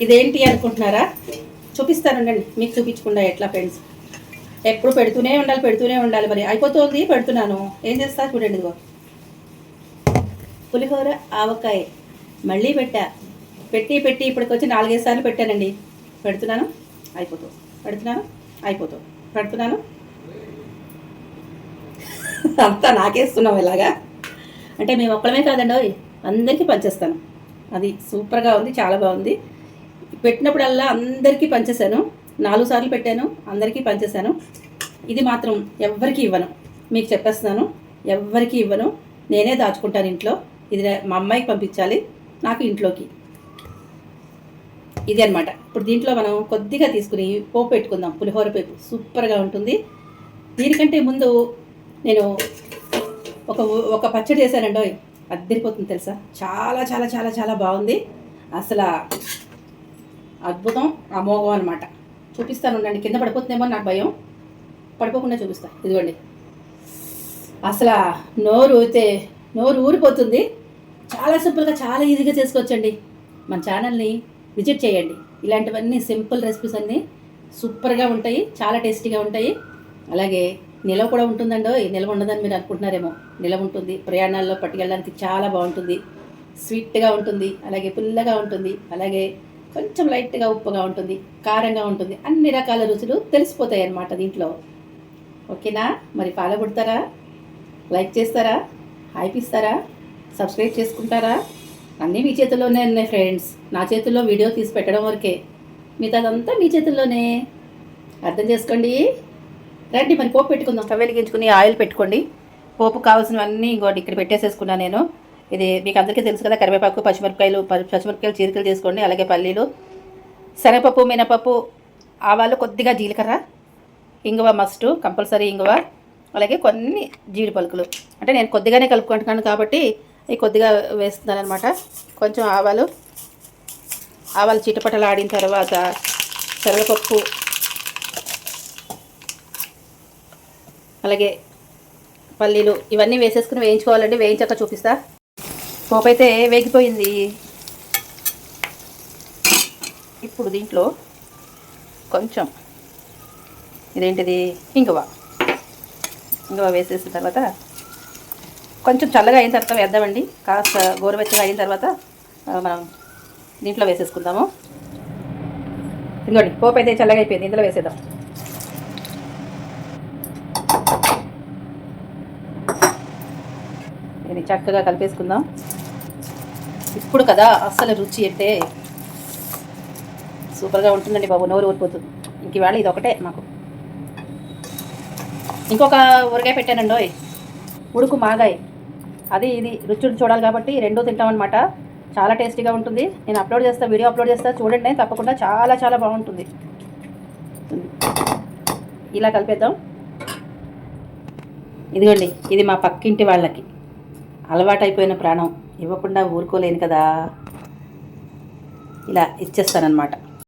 ఇదేంటి అనుకుంటున్నారా? చూపిస్తానండి, మీకు చూపించకుండా ఎట్లా ఫ్రెండ్స్. ఎప్పుడు పెడుతూనే ఉండాలి. మరి అయిపోతుంది, పెడుతున్నాను. ఏం చేస్తా చూడండి. ఇదిగో పులిహోర ఆవకాయ మళ్ళీ పెట్టి ఇప్పటికొచ్చి 4-5 సార్లు పెట్టానండి. పెడుతున్నాను, అయిపోతుంది. పెడుతున్నాను. అంతా నాకేస్తున్నాం ఇలాగా. అంటే మేము ఒక్కడమే కాదండి, అందరికీ పంచేస్తాను. అది సూపర్గా ఉంది, చాలా బాగుంది. పెట్టినప్పుడల్లా అందరికీ పంచేశాను. 4 సార్లు పెట్టాను, అందరికీ పంచేశాను. ఇది మాత్రం ఎవ్వరికీ ఇవ్వను, మీకు చెప్పేస్తున్నాను. ఎవ్వరికీ ఇవ్వను, నేనే దాచుకుంటాను ఇంట్లో. ఇది మా అమ్మాయికి పంపించాలి, నాకు ఇంట్లోకి. ఇది అనమాట. ఇప్పుడు దీంట్లో మనం కొద్దిగా తీసుకుని పోపు పెట్టుకుందాం. పులిహోర పోపు సూపర్గా ఉంటుంది. దీనికంటే ముందు నేను ఒక పచ్చడి చేశానండి, అద్దరిపోతుంది తెలుసా. చాలా చాలా చాలా చాలా బాగుంది. అసలు అద్భుతం, అమోఘం అనమాట. చూపిస్తాను ఉండండి. కింద పడిపోతుందేమో నాకు భయం, పడిపోకుండా చూపిస్తాను. ఇదిగోండి, అసలు నోరు ఊరిపోతుంది. చాలా సింపుల్గా, చాలా ఈజీగా చేసుకోవచ్చండి. మన ఛానల్ని విజిట్ చేయండి. ఇలాంటివన్నీ సింపుల్ రెసిపీస్ అన్నీ సూపర్గా ఉంటాయి, చాలా టేస్టీగా ఉంటాయి. అలాగే నిలవ కూడా ఉంటుందండి. నిలవ ఉండదని మీరు అనుకుంటున్నారేమో, నిలవ ఉంటుంది. ప్రయాణాల్లో పట్టుకెళ్ళడానికి చాలా బాగుంటుంది. స్వీట్గా ఉంటుంది, అలాగే పుల్లగా ఉంటుంది, అలాగే కొంచెం లైట్గా ఉప్పుగా ఉంటుంది, కారంగా ఉంటుంది. అన్ని రకాల రుచులు తెలిసిపోతాయి అన్నమాట దీంట్లో. ఓకేనా? మరి ఫాలో కొడతారా? లైక్ చేస్తారా? హైప్ ఇస్తారా? సబ్స్క్రైబ్ చేసుకుంటారా? అన్నీ మీ చేతుల్లోనే ఉన్నాయి ఫ్రెండ్స్. నా చేతుల్లో వీడియో తీసి పెట్టడం వరకే, మిగతాదంతా మీ చేతుల్లోనే. అర్థం చేసుకోండి. రండి మరి పోపు పెట్టుకుందాం. స్టవ్ వెలిగించుకుని ఆయిల్ పెట్టుకోండి. పోపు కావాల్సినవన్నీ ఇంకోటి ఇక్కడ పెట్టేసేసుకున్నాను నేను. ఇది మీకు అందరికీ తెలుసు కదా, కరివేపాకు, పచ్చిమిరపకాయలు చీరికలు చేసుకోండి. అలాగే పల్లీలు, శనగపప్పు, మినపప్పు, ఆవాలు, కొద్దిగా జీలకర్ర, ఇంగువ మస్ట్ కంపల్సరీ ఇంగువ, అలాగే కొన్ని జీడి పలుకులు. అంటే నేను కొద్దిగానే కలుపుకుంటున్నాను కాబట్టి ఇవి కొద్దిగా వేస్తున్నాను అనమాట. కొంచెం ఆవాలు చిటపటలు ఆడిన తర్వాత శనగపప్పు, అలాగే పల్లీలు ఇవన్నీ వేసేసుకుని వేయించుకోవాలండి. వేయించాక చూపిస్తా. పోపు అయితే వేగిపోయింది. ఇప్పుడు దీంట్లో కొంచెం ఇదేంటిది ఇంగువ వేసేసిన తర్వాత కొంచెం చల్లగా అయిన తర్వాత వేద్దామండి. కాస్త గోరువెచ్చగా అయిన తర్వాత మనం దీంట్లో వేసేసుకుందాము. ఇంకోటి పోపు అయితే చల్లగా అయిపోయింది, ఇందులో వేసేద్దాం. ఇది చక్కగా కలిపేసుకుందాం. ఇప్పుడు కదా అస్సలు రుచి అంటే సూపర్గా ఉంటుందండి బాబు, నోరు ఊరిపోతుంది. ఇంక ఇవాళ ఇది ఒకటే మాకు. ఇంకొక ఊరగాయ పెట్టానండి, ఉడుకు మాగాయ. అది ఇది రుచి చూడాలి కాబట్టి రెండూ తింటామన్నమాట. చాలా టేస్టీగా ఉంటుంది. నేను వీడియో అప్లోడ్ చేస్తా చూడండి తప్పకుండా. చాలా చాలా బాగుంటుంది. ఇలా కలిపేద్దాం. ఇదిగోండి, ఇది మా పక్కింటి వాళ్ళకి అలవాటైపోయిన ప్రాణం, ఇవ్వకుండా ఊరుకోలేను కదా, ఇలా ఇచ్చేస్తానన్నమాట.